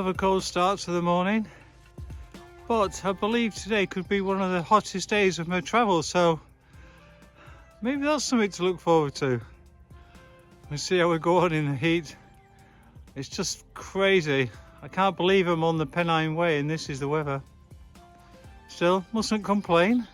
of a cold start to the morning, but I believe today could be one of the hottest days of my travel, so maybe that's something to look forward to. We'll see how we go on in the heat. It's just crazy. I can't believe I'm on the Pennine Way and this is the weather. Still, mustn't complain.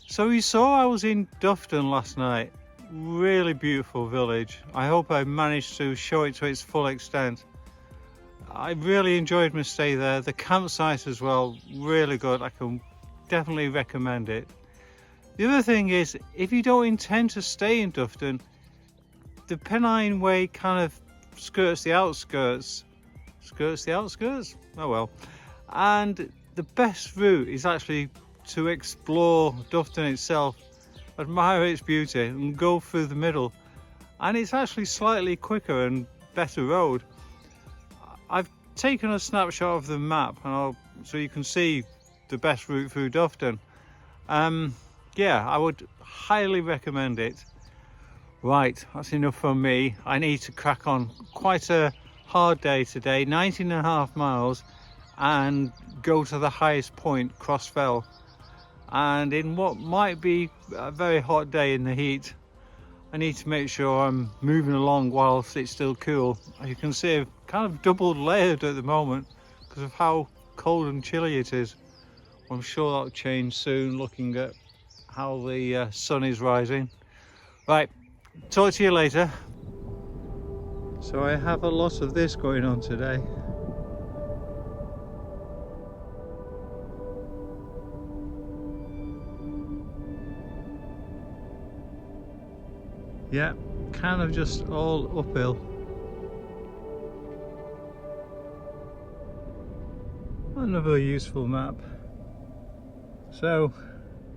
So you saw I was in Dufton last night. Really beautiful village. I hope I managed to show it to its full extent. I really enjoyed my stay there. The campsite as well, really good. I can definitely recommend it. The other thing is, if you don't intend to stay in Dufton, the Pennine Way kind of skirts the outskirts. Skirts the outskirts? Oh well. And the best route is actually to explore Dufton itself, admire its beauty and go through the middle. And it's actually slightly quicker and better road. I've taken a snapshot of the map and so you can see the best route through Dufton. Yeah, I would highly recommend it. Right, that's enough from me. I need to crack on. Quite a hard day today, 19.5 miles, and go to the highest point, Cross Fell. And in what might be a very hot day in the heat, I need to make sure I'm moving along whilst it's still cool. As you can see, I've kind of doubled layered at the moment because of how cold and chilly it is. I'm sure that'll change soon, looking at how the sun is rising. Right, talk to you later. So I have a lot of this going on today. Yeah, kind of just all uphill. Another useful map. So,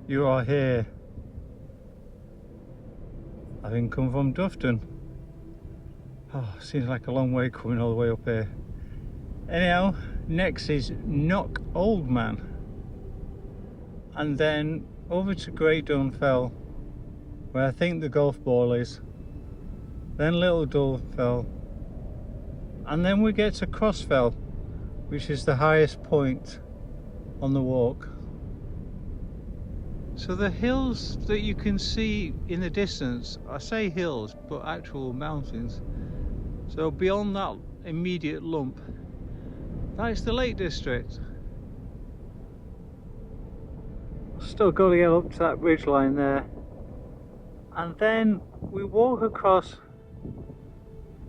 you are here. Having come from Dufton. Oh, seems like a long way coming all the way up here. Anyhow, next is Knock Old Man. And then over to Great Dun Fell, where I think the golf ball is. Then Little Dun Fell. And then we get to Cross Fell, which is the highest point on the walk. So the hills that you can see in the distance, I say hills, but actual mountains. So beyond that immediate lump, that is the Lake District. Still got to get up to that ridge line there. And then we walk across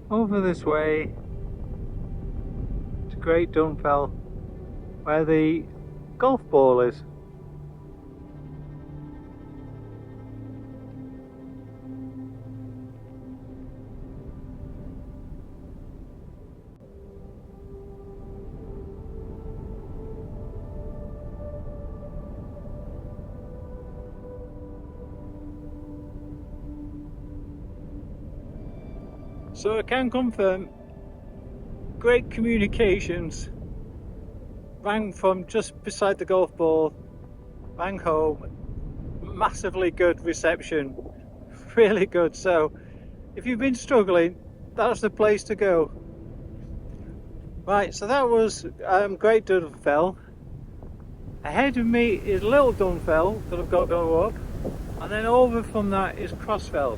over this way to Great Dun Fell, where the golf ball is. So I can confirm, great communications. Rang from just beside the golf ball, rang home, massively good reception, really good. So if you've been struggling, that's the place to go. Right, so that was Great Dun Fell. Ahead of me is Little Dun Fell that I've got to go up, and then over from that is Cross Fell.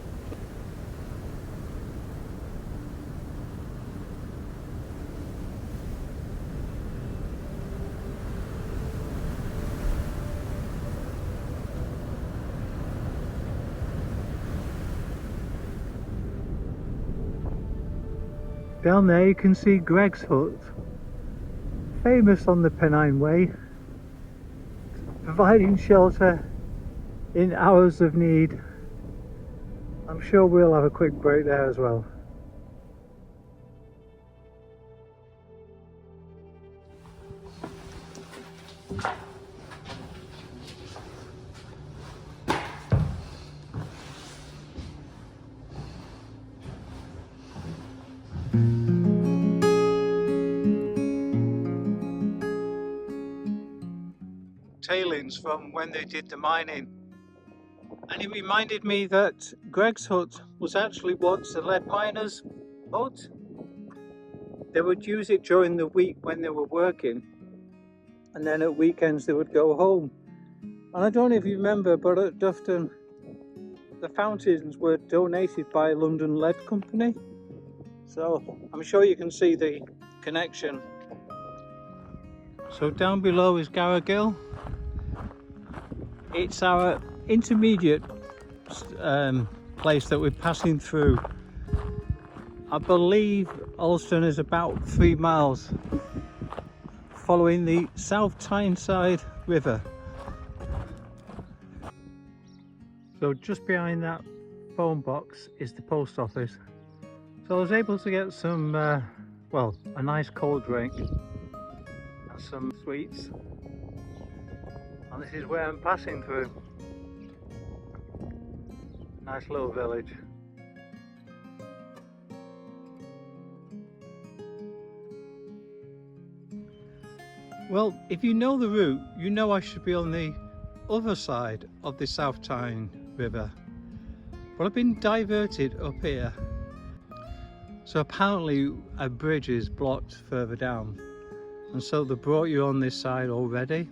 Down there you can see Greg's hut, famous on the Pennine Way, providing shelter in hours of need. I'm sure we'll have a quick break there as well. Tailings from when they did the mining, and it reminded me that Greg's hut was actually once a lead miner's hut. They would use it during the week when they were working, and then at weekends they would go home. And I don't know if you remember, but at Dufton the fountains were donated by London Lead Company, so I'm sure you can see the connection. So down below is Garrigill. It's our intermediate place that we're passing through. I believe Alston is about 3 miles following the South Tyneside River. So just behind that phone box is the post office. So I was able to get some, well, a nice cold drink and some sweets. And this is where I'm passing through. Nice little village. Well, if you know the route, you know I should be on the other side of the South Tyne River, but I've been diverted up here. So apparently a bridge is blocked further down, and so they brought you on this side already.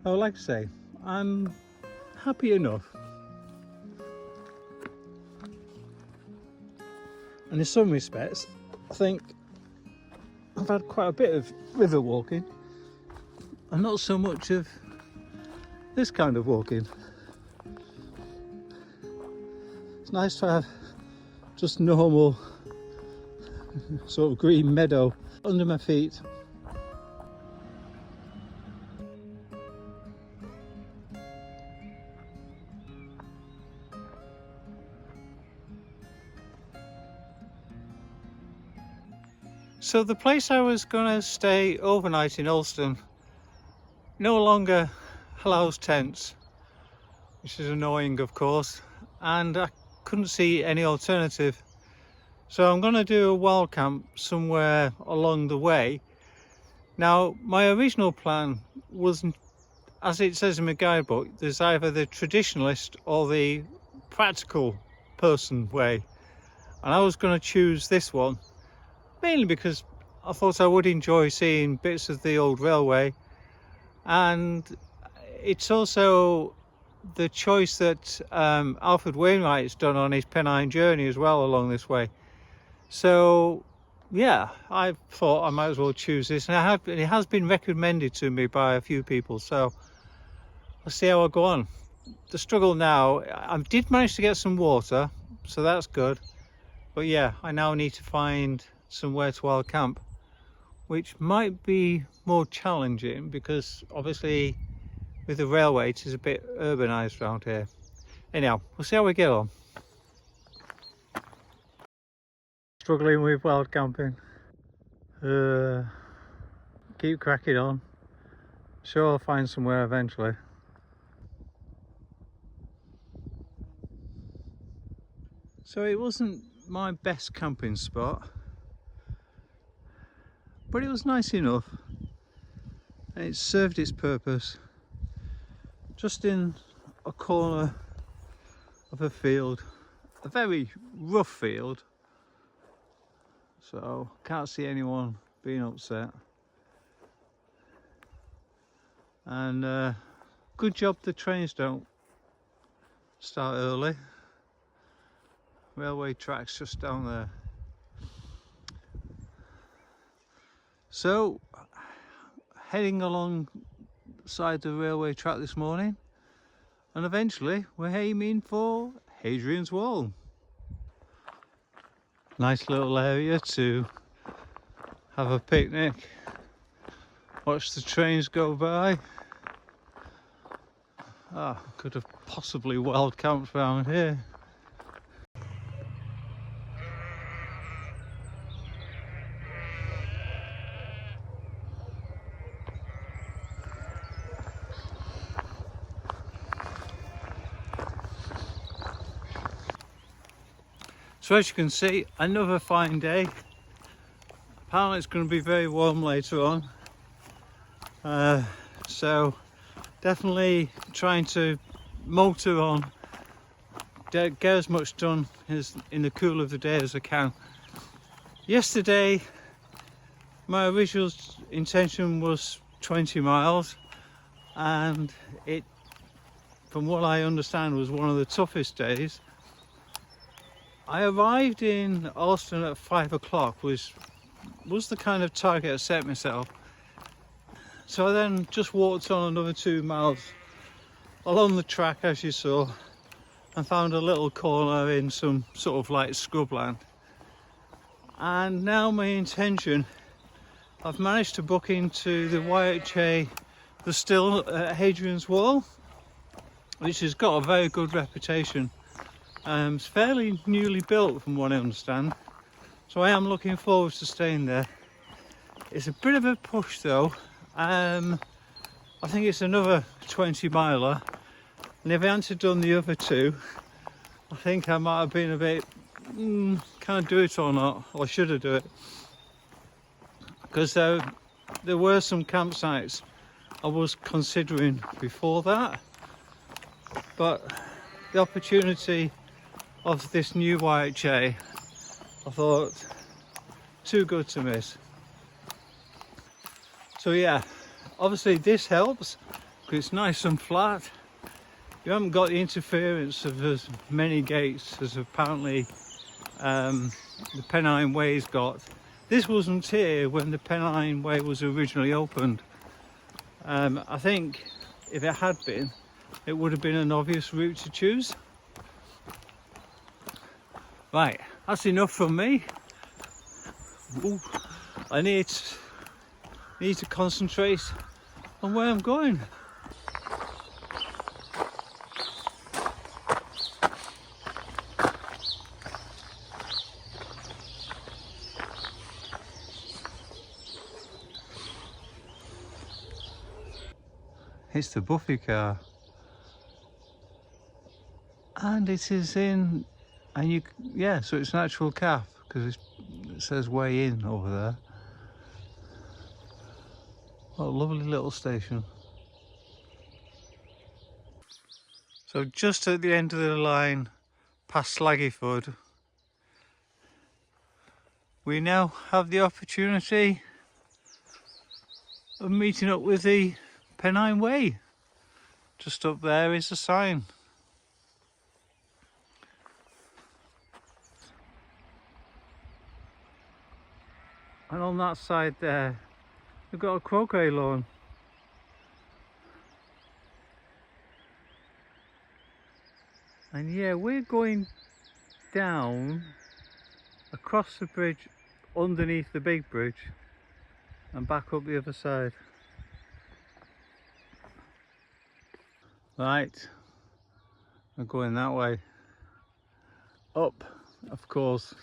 Oh, like I say, I'm happy enough. And in some respects, I think I've had quite a bit of river walking and not so much of this kind of walking. It's nice to have just normal sort of green meadow under my feet. So the place I was going to stay overnight in Alston no longer allows tents, which is annoying of course, and I couldn't see any alternative. So I'm going to do a wild camp somewhere along the way. Now my original plan was, as it says in my guidebook, there's either the traditionalist or the practical person way, and I was going to choose this one, mainly because I thought I would enjoy seeing bits of the old railway, and it's also the choice that Alfred Wainwright's done on his Pennine journey as well along this way. So yeah, I thought I might as well choose this, and it has been recommended to me by a few people, so let's see how I go on. The struggle now, I did manage to get some water, so that's good, but yeah, I now need to find somewhere to wild camp, which might be more challenging because obviously with the railway it is a bit urbanised around here. Anyhow, we'll see how we get on. Struggling with wild camping. Keep cracking on. Sure, I'll find somewhere eventually. So it wasn't my best camping spot, but it was nice enough and it served its purpose. Just in a corner of a field, a very rough field, so can't see anyone being upset. And good job the trains don't start early. Railway tracks just down there. So heading along side the railway track this morning, and eventually we're aiming for Hadrian's Wall. Nice little area to have a picnic, watch the trains go by. Could have possibly wild camped around here. So as you can see, another fine day. Apparently it's going to be very warm later on. So definitely trying to motor on, get as much done as in the cool of the day as I can. Yesterday my original intention was 20 miles, and it, from what I understand, was one of the toughest days. I arrived in Alston at 5 o'clock, was the kind of target I set myself. So I then just walked on another 2 miles along the track, as you saw, and found a little corner in some sort of like scrubland. And now my intention, I've managed to book into the YHA, the Still at Hadrian's Wall, which has got a very good reputation. It's fairly newly built from what I understand, so I am looking forward to staying there. It's a bit of a push though. I think it's another 20 miler, and if I hadn't done the other two, I think I might have been a bit, can I do it or not, or should I do it? Because there were some campsites I was considering before that, but the opportunity of this new YHA, I thought, too good to miss. So yeah, obviously this helps because it's nice and flat. You haven't got the interference of as many gates as apparently the Pennine Way's got. This wasn't here when the Pennine Way was originally opened. I think if it had been, it would have been an obvious route to choose. Right, that's enough from me. Ooh, I need to concentrate on where I'm going. It's the Buffy car, and it is in, and you, yeah, so it's an actual calf because it says way in over there. What a lovely little station. So just at the end of the line, past Slaggyford, we now have the opportunity of meeting up with the Pennine Way. Just up there is a sign. And on that side there, we've got a croquet lawn. And yeah, we're going down across the bridge, underneath the big bridge, and back up the other side. Right, we're going that way. Up, of course.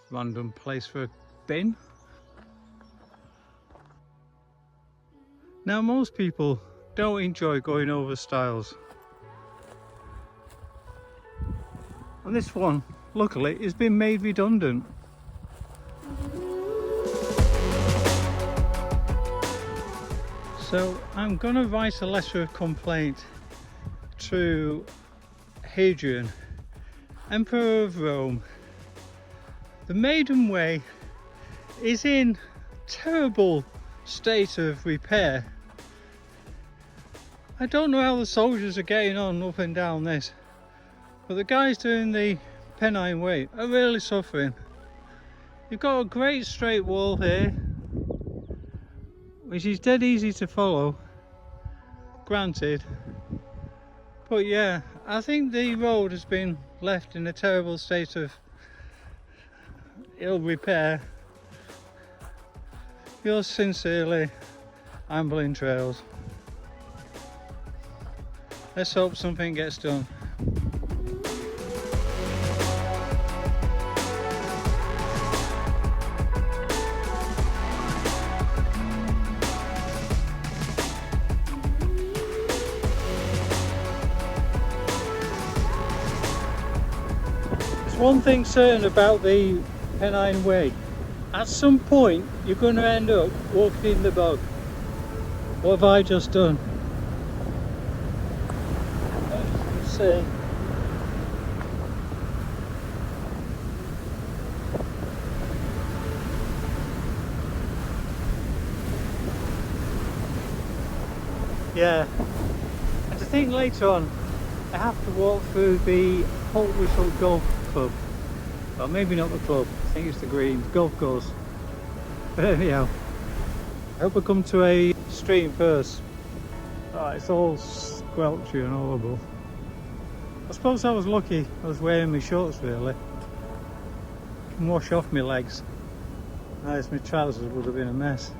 Random place for a bin. Now most people don't enjoy going over stiles, and this one luckily has been made redundant. So I'm going to write a letter of complaint to Hadrian, Emperor of Rome. The Maiden Way is in terrible state of repair. I don't know how the soldiers are getting on up and down this, but the guys doing the Pennine Way are really suffering. You've got a great straight wall here, which is dead easy to follow, granted, but yeah, I think the road has been left in a terrible state of ill repair. Yours sincerely, Ambling Trails. Let's hope something gets done. There's one thing certain about the Pennine Way. At some point you're going to end up walking in the bog. What have I just done? see. Yeah, and I think later on I have to walk through the Holt Whistle Golf Club. Well, maybe not the club, I think it's the green golf course. But anyhow, I hope I come to a stream first. Oh, it's all squelchy and horrible. I suppose I was lucky I was wearing my shorts really. I can wash off my legs. Otherwise my trousers would have been a mess.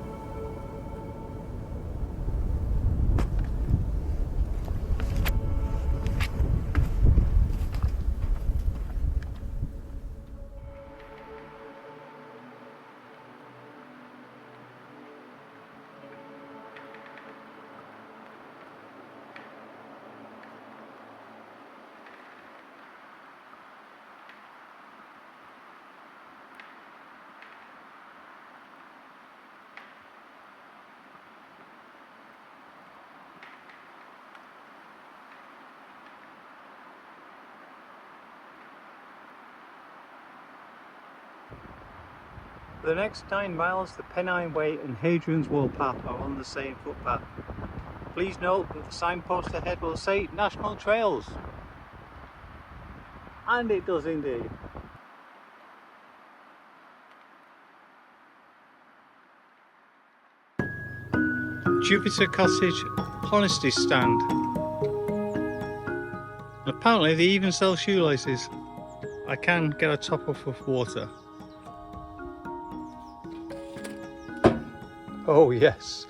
For the next 9 miles, the Pennine Way and Hadrian's Wall path are on the same footpath. Please note that the signpost ahead will say National Trails. And it does indeed. Jupiter Cottage Honesty Stand. Apparently they even sell shoelaces. I can get a top up of water. Oh yes.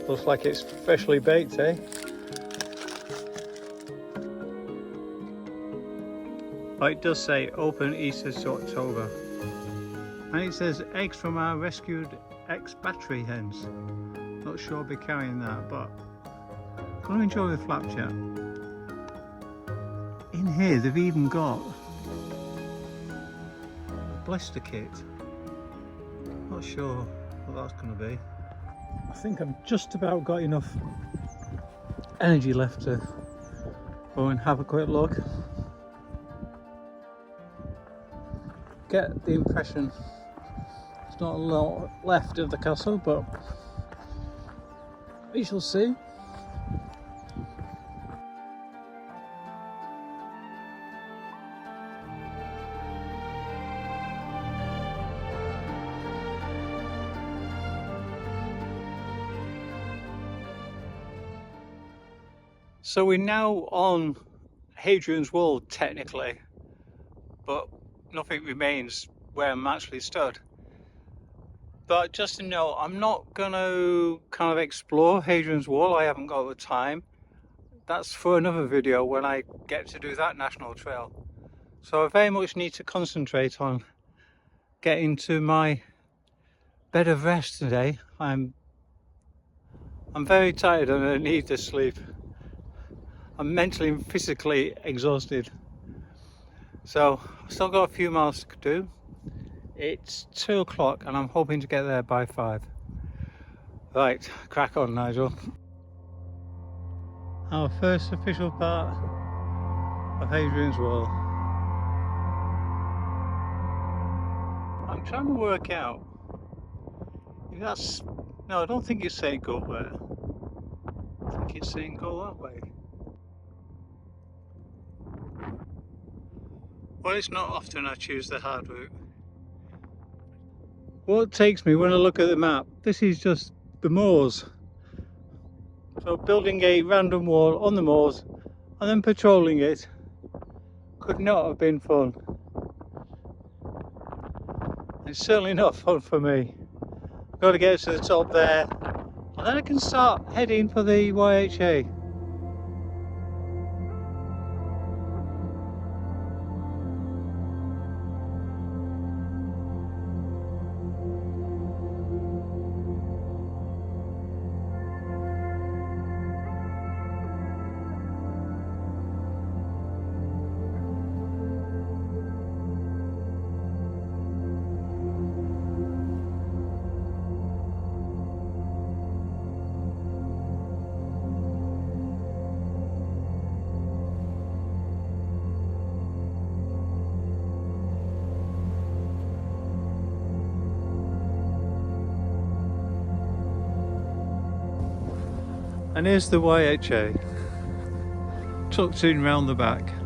Looks like it's freshly baked, eh? Oh, it does say open Easter to October. And it says eggs from our rescued ex-battery hens. Not sure I'll be carrying that, but I'm going to enjoy the flapjack. In here they've even got blister kit. Not sure what that's going to be. I think I've just about got enough energy left to go and have a quick look. Get the impression there's not a lot left of the castle, but we shall see. So we're now on Hadrian's Wall technically, but nothing remains where I'm actually stood. But just to know, I'm not going to kind of explore Hadrian's Wall. I haven't got the time. That's for another video when I get to do that national trail. So I very much need to concentrate on getting to my bed of rest today. I'm very tired and I need the sleep. I'm mentally and physically exhausted. So I've still got a few miles to do. It's 2 o'clock and I'm hoping to get there by 5. Right, crack on, Nigel. Our first official part of Hadrian's Wall. I'm trying to work out if that's... No, I don't think it's saying go there. I think it's saying go that way. Well, it's not often I choose the hard route. What takes me when I look at the map, this is just the moors. So building a random wall on the moors and then patrolling it could not have been fun. It's certainly not fun for me. I've got to get to the top there and then I can start heading for the YHA. And here's the YHA tucked in round the back.